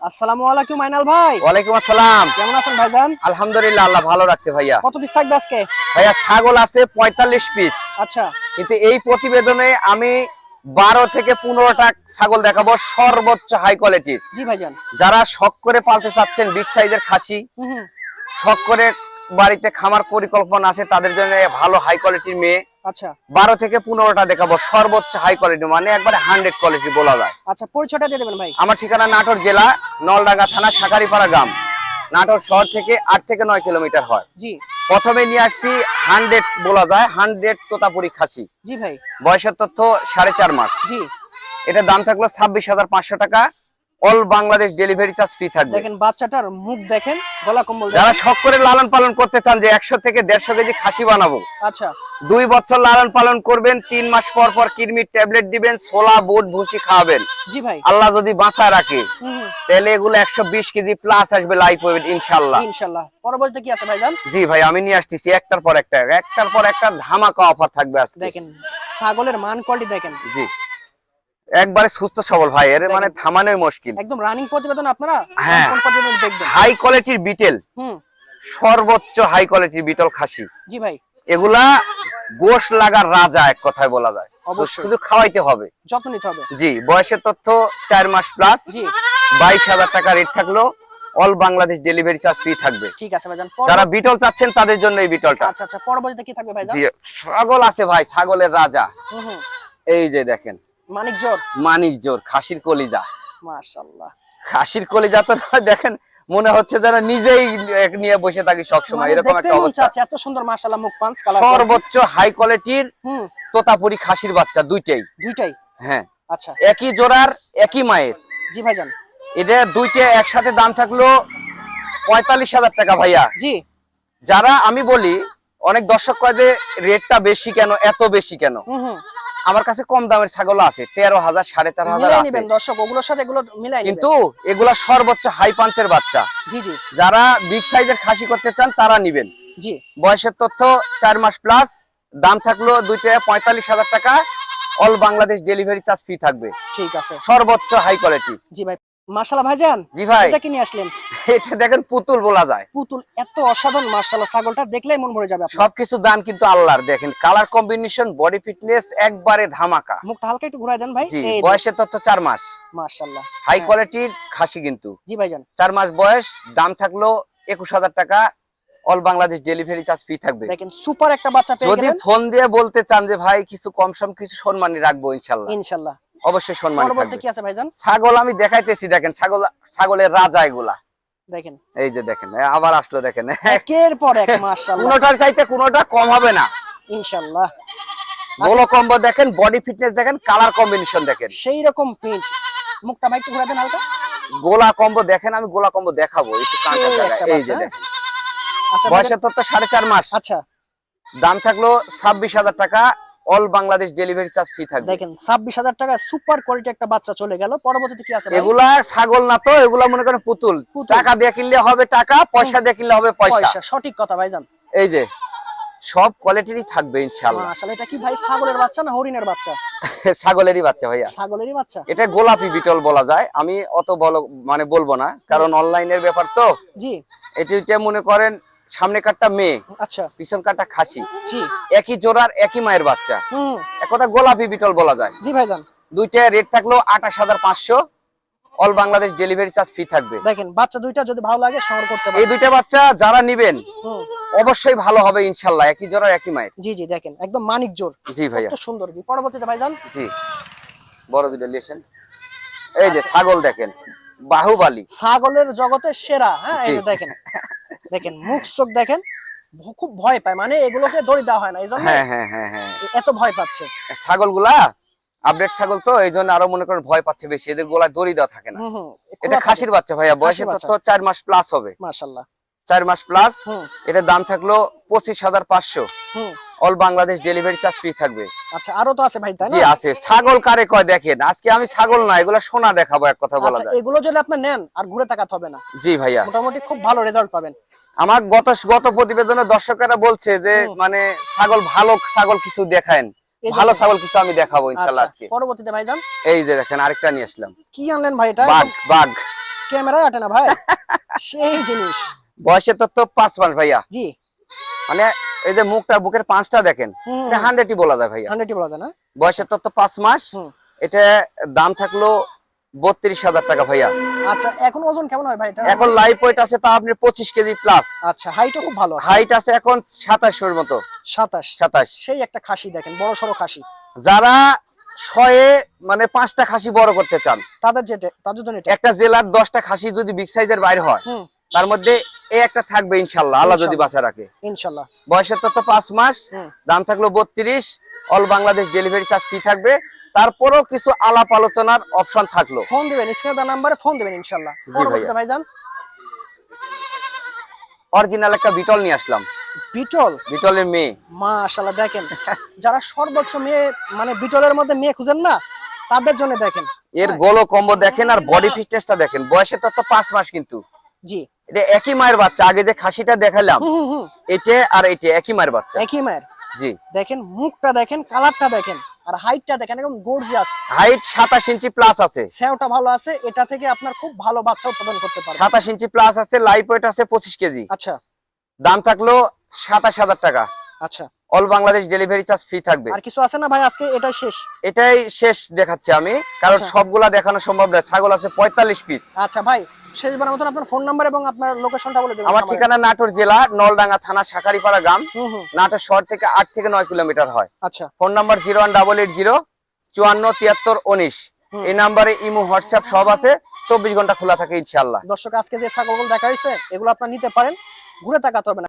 আসসালামু আলাইকুম আইনাল ভাই। ওয়ালাইকুম আসসালাম। কেমন আছেন ভাইজান? আলহামদুলিল্লাহ, আল্লাহ ভালো রাখছে ভাইয়া। কত পিস থাকবে আজকে? ভাইয়া ছাগল আছে 45 পিস। আচ্ছা, কিন্তু এই প্রতিবেদনে আমি 12 থেকে 15টা ছাগল দেখাবো সর্বোচ্চ হাই কোয়ালিটির। জি ভাইজান। যারা শখ করে পালতে চাচ্ছেন বিগ সাইজের খাসি, হুম, শখ করে বাড়িতে খামার পরিকল্পনা আছে তাদের জন্য ভালো হাই কোয়ালিটির মেয়ে। আচ্ছা 12 থেকে 15টা দেখাবো সর্বোচ্চ হাই কোয়ালিটি, মানে একবারে 100 কোয়ালিটি বলা যায়। আচ্ছা, পরিচয়টা দিয়ে দেবেন ভাই। আমার ঠিকানা নাটোর জেলা নলডাঙ্গা থানা শাকারিপাড়া গ্রাম। নাটোর শহর থেকে 8 থেকে 9 কিলোমিটার হয়। জি প্রথমে নিয়ে আসছি 100 বলা যায়, 100 তোতাপুরি খাসি। জি ভাই। বয়সের তথ্য 4.5 মাস। জি, এটার দাম থাকলো 26,500 টাকা। All Bangladesh delivery charge free থাকবে। দেখেন বাচ্চাটার মুখ দেখেন, গলা কম্বল যারা দেখেন। শখ করে লালন পালন করতে চান যে 100 থেকে 150 কেজি খাসি বানাবো, আচ্ছা 2 বছর লালন পালন করবেন, 3 মাস পর পর কিডনির ট্যাবলেট দিবেন, ছোলা বুট ভুসি খাওয়াবেন, জি ভাই। আল্লাহ যদি বাঁচায় রাখে হুম, তাহলে এগুলো 120 কেজি প্লাস আসবে লাইফ ওয়েট ইনশাআল্লাহ। ইনশাআল্লাহ। পরবর্তীতে কি আছে ভাইজান? জি ভাই, আমি নিয়ে আসতেছি একটার পর একটা ধামাকা অফার থাকবে আজকে। দেখেন ছাগলের মান কোয়ালিটি দেখেন, জি একবারে সুস্থ সবল ভাই, এর মানে থামানোই মুশকিল। একদম রানিং প্রতিবেদন আপনারা হ্যাঁ। সম্পূর্ণ প্রতিবেদন দেখবেন। হাই কোয়ালিটির বিটেল, হুম, সর্বোচ্চ হাই কোয়ালিটির বিটল খাসি। জি ভাই। এগুলা গোশ লাগার রাজা এক কথায় বলা যায়। অবশ্যই। শুধু খাওয়াইতে হবে। যত্ন নিতে হবে। জি, বয়সের তথ্য 4 মাস প্লাস। জি 22,000 টাকা রেট থাকলো, all Bangladesh delivery charge free থাকবে। ঠিক আছে ভাইজান। যারা বিটল চাচ্ছেন তাদের জন্য এই বিটলটা। আচ্ছা আচ্ছা, পরবর্তীতে কি থাকবে ভাইজান? জি, ছাগল আছে ভাই, ছাগলের রাজা। হুম হুম, এই যে দেখেন মানিক জোর। মানিক জোর খাসির কলিজা। মাশাআল্লাহ। খাসির কলিজা তো না, দেখেন মনে হচ্ছে যেন নিজেই নিয়ে বসে থাকি সবসময়, মানে এরকম দেখতে একটা মন অবস্থা। চাচ্ছে, এত সুন্দর মাশাআল্লাহ মুখ পাঁচ কালার। সর্বোচ্চ হাই কোয়ালিটির হুম, তোতাপুরি খাসির বাচ্চা দুইটাই। দুইটাই। হ্যাঁ, আচ্ছা একই জোড়ার একই মায়ের। জি ভাইজান। এটা দুইটা একসাথে দাম থাকলো 45,000 টাকা ভাইয়া। জি যারা আমি বলি অনেক দর্শক কয় যে রেটটা বেশি কেন, এত বেশি কেন, হুম হুম, আমার কাছে কম দামের ছাগল আছে 13,000 13,500 মিলাই আছে, নেবেন দর্শক, ওগুলোর সাথে এগুলো মিলাই নেবেন। কিন্তু এগুলা সর্বোচ্চ হাই পাঞ্চের বাচ্চা। জি জি যারা বিগ সাইজের খাসি করতে চান তারা নিবেন। জি, বয়সের তথ্য 4 মাস প্লাস। দাম থাকলো দুইটা 45,000 টাকা। All Bangladesh delivery charge free থাকবে। ঠিক আছে। সর্বোচ্চ হাই কোয়ালিটি। জি ভাই। মাশাআল্লাহ ভাইজান। জি ভাই। এটা কি নিয়ে আসলেন? এটা দেখেন পুতুল বলা যায়। পুতুল, এত অসাধারণ মাশাআল্লাহ, ছাগলটা দেখলেই মন ভরে যাবে আপনার। সবকিছু দান কিন্তু আল্লাহর। দেখেন কালার কম্বিনেশন, বডি ফিটনেস একবারে ধামাকা। মুখটা হালকা একটু ঘুরায় দেন ভাই। জি, এই বয়সের তথ্য 4 মাস। মাশাআল্লাহ। হাই হ্যাঁ। কোয়ালিটির খাসি কিন্তু। জি ভাইজান। 4 মাস বয়স। দাম থাকলো 21,000 টাকা। All Bangladesh delivery charge free থাকবে। দেখেন সুপার একটা বাচ্চা পেয়ে যদি গেলেন। ফোন দিয়ে বলতে চান যে ভাই কিছু কম সম কিছু সম্মানী রাখবো ইনশাআল্লাহ, ইনশাআল্লাহ। অবশ্যই সম্মানী পরবর্তীতে থাকবে। কি আছে ভাইজান? ছাগল আমি দেখাইতেছি, দেখেন ছাগলের রাজা এগুলা। দেখেন এই যে দেখেন আবার আসলো, দেখেন একের পর এক মাশাআল্লাহ। কোনোটার চাইতে কোনোটা কম হবে না। ইনশাআল্লাহ। বলো কম্বো দেখেন, বডি ফিটনেস দেখেন, কালার কম্বিনেশন দেখেন। সেই রকম প্রিন্ট। মুখটা ভাই একটু ঘুরায় দেন হালকা। গোলা কম্বো দেখেন, আমি গোলা কম্বো দেখাবো একটু কাঁচা এই জায়গায়। একটা এই যে বাচ্চা। দেখেন আচ্ছা বয়সের তথ্য 4.5 মাস। আচ্ছা দাম থাকলো 26,000 টাকা। All Bangladesh delivery charge free থাকবে। দেখেন 26,000 টাকা সুপার কোয়ালিটি একটা বাচ্চা চলে গেল। পরবর্তীতে কি আছে ভাই? এগুলা ছাগল না তো, এগুলা মনে করেন পুতুল। পুতুল। টাকা দিয়ে কিনলে হবে টাকা, পয়সা দিয়ে কিনলে হবে পয়সা। পয়সা, সঠিক কথা ভাইজান। এই যে সব কোয়ালিটিরই থাকবে ইনশাআল্লাহ। আসলে এটা কি ভাই ছাগলের বাচ্চা না হরিণের বাচ্চা? ছাগলেরই বাচ্চা ভাইয়া। ছাগলেরই বাচ্চা। এটা গোলাপি বিটল বলা যায়। আমি অত মানে বলবো না, কারণ অনলাইনের ব্যাপার তো। জি এটা মনে করেন সামনে কাটটা মেয়ে, আচ্ছা পিছন কাটটা খাসি, জি একই জোড়ার একই মায়ের বাচ্চা। হুম এক কথা গোলাপি বিটল বলা যায়। জি ভাইজান। দুইটা রেট থাকলো 28,500। All Bangladesh delivery charge free থাকবে। দেখেন বাচ্চা দুইটা যদি ভালো লাগে সংগ্রহ করতে এই পারেন। দুইটা বাচ্চা যারা নিবেন হুম অবশ্যই ভালো হবে ইনশাআল্লাহ, একই জোড়ার একই মায়ের। জি জি, দেখেন একদম মানিক জোর। জি ভাইয়া। কত সুন্দর। কি পরবর্তীতে ভাইজান? জি, বড় দুটো লিয়েছেন। এই যে ছাগল দেখেন, বাহুবালী। ছাগলের জগতের সেরা। হ্যাঁ এই জি। যে দেখেন, দেখেন মুখ চোখ দেখেন, খুব ভয় পায়, মানে এগুলোকে দড়ি দেওয়া হয় না, এই জন্য হ্যাঁ হ্যাঁ হ্যাঁ হ্যাঁ, এত ভয় পাচ্ছে। ছাগলগুলা আপডেট ছাগল তো, এই জন্য আরো মনে করেন ভয় পাচ্ছে বেশি, এদের গোলায় দড়ি দেওয়া থাকে না। হুম হুম, এটা খাসির বাচ্চা ভাইয়া, বয়সের বাচ্চা। তথ্য 4 মাস প্লাস হবে। মাশাআল্লাহ। 4 মাস প্লাস। হুম এটার দাম থাকলো 25,500। Hmm, all Bangladesh delivery charge free থাকবে। আচ্ছা আরো তো আছে ভাই, তাই জি না? আছে। ছাগল কারে কয় দেখেন, আজকে আমি ছাগল না, এগুলা সোনা দেখাবো এক কথা বলা আচ্ছা, যায়। এগুলো যদি আপনি নেন আর ঘুরে তাকাতে হবে না, জি ভাইয়া। মোটামুটি খুব ভালো রেজাল্ট পাবেন। আমার গত প্রতিবেদনে দর্শকেরা বলছে যে মানে ভালো ছাগল কিছু দেখায়েন, এই ভালো জন্য। ছাগল কিছু আমি দেখাবো ইনশাআল্লাহ আচ্ছা, আজকে। পরবর্তীতে ভাইজান এই যে দেখেন আরেকটা নিয়ে আসলাম, কি আনলেন ভাই? এটা বাঘ। বাঘ ক্যামেরায় আটে না ভাই, সেই জিনিস। বয়সের তথ্য 5 মাস ভাইয়া, জি মানে এই যে বুকের পাঁচটা দেখেন, এটা 100ই বলা যায় ভাইয়া। 100 বলা যায় না? বয়সের তথ্য 5 মাস। হুম। এটা দাম থাকলো 32,000 টাকা ভাইয়া। আচ্ছা, এখন ওজন কেমন হয় ভাই এটা? এখন লাইভ ওয়েট আছে তা আপনি 25 কেজি প্লাস। আচ্ছা, হাইটও খুব ভালো আছে। হাইট আছে এখন 27 এর মতো। 27। 27। সেই একটা খাসি দেখেন, বড় সরো খাসি। যারা 100 মানে 5টা খাসি বড় করতে চান, তাদের জন্য এটা। একটা জেলার 10টা খাসি যদি বিগ সাইজের বাইরে হয়, হুম। তার মধ্যে এই একটা থাকবে ইনশাআল্লাহ, আল্লাহ যদি বাঁচা রাখে। ইনশাআল্লাহ। বয়সের তথ্য 5 মাস। হুম। দাম থাকলো 32। All Bangladesh delivery charge free থাকবে। তারপরেও কিছু আলাপ আলোচনার অপশন থাকলো। ফোন দিবেন, স্ক্রিনে দেওয়া নাম্বারে ফোন দিবেন ইনশাআল্লাহ। পরবর্তীতে ভাইজান অরিজিনাল একটা বিটল নিয়ে আসলাম, বিটলের মেয়ে। মাশাআল্লাহ, দেখেন যারা সর্বোচ্চ মেয়ে মানে বিটলের মধ্যে মেয়ে খুঁজেন না, তাদের জন্য দেখেন এর গোলো কম্বো দেখেন আর বডি ফিটনেসটা দেখেন। বয়সের তথ্য 5 মাস কিন্তু। জি, এটা একই মায়ের বাচ্চা। আগে যে খাসিটা দেখালাম, এটা আর এটা একই মায়ের বাচ্চা। একই মায়ের। জি, দেখেন মুখটা দেখেন, কালারটা দেখেন, আর হাইটটা দেখেন, একদম গর্জিয়াস। হাইট 27 ইঞ্চি প্লাস আছে। সেওটা ভালো আছে, এটা থেকে আপনার খুব ভালো বাচ্চা উৎপাদন করতে পারবে। 27 ইঞ্চি প্লাস আছে, লাইভ ওয়েট আছে 25 কেজি। আচ্ছা দাম থাকলো 27,000 টাকা। আচ্ছা, all Bangladesh delivery charge free থাকবে। আর কিছু আছে না ভাই? আজকে এটাই শেষ? এটাই শেষ দেখাচ্ছি আমি, কারণ আচ্ছা। সবগুলা দেখানো সম্ভব নয়। ছাগল আছে 45 পিস। আচ্ছা ভাই, শেষবারের মতন আপনার ফোন নাম্বার এবং আপনার লোকেশনটা বলে দেবেন। আমার ঠিকানা নাটোর জেলা নলডাঙ্গা থানা শাকারিপাড়া গ্রাম। নাটোর শহর থেকে 8 থেকে 9 কিলোমিটার হয়। আচ্ছা, ফোন নাম্বার 01880 54 73 19। এই নাম্বারে ইমো হোয়াটসঅ্যাপ সব আছে, 24 ঘন্টা খোলা থাকে ইনশাআল্লাহ। দর্শক আজকে যে ছাগলগুলো দেখা হয়েছে এগুলো আপনার নিতে পারেন, ঘুরে তাকাতে হবে না।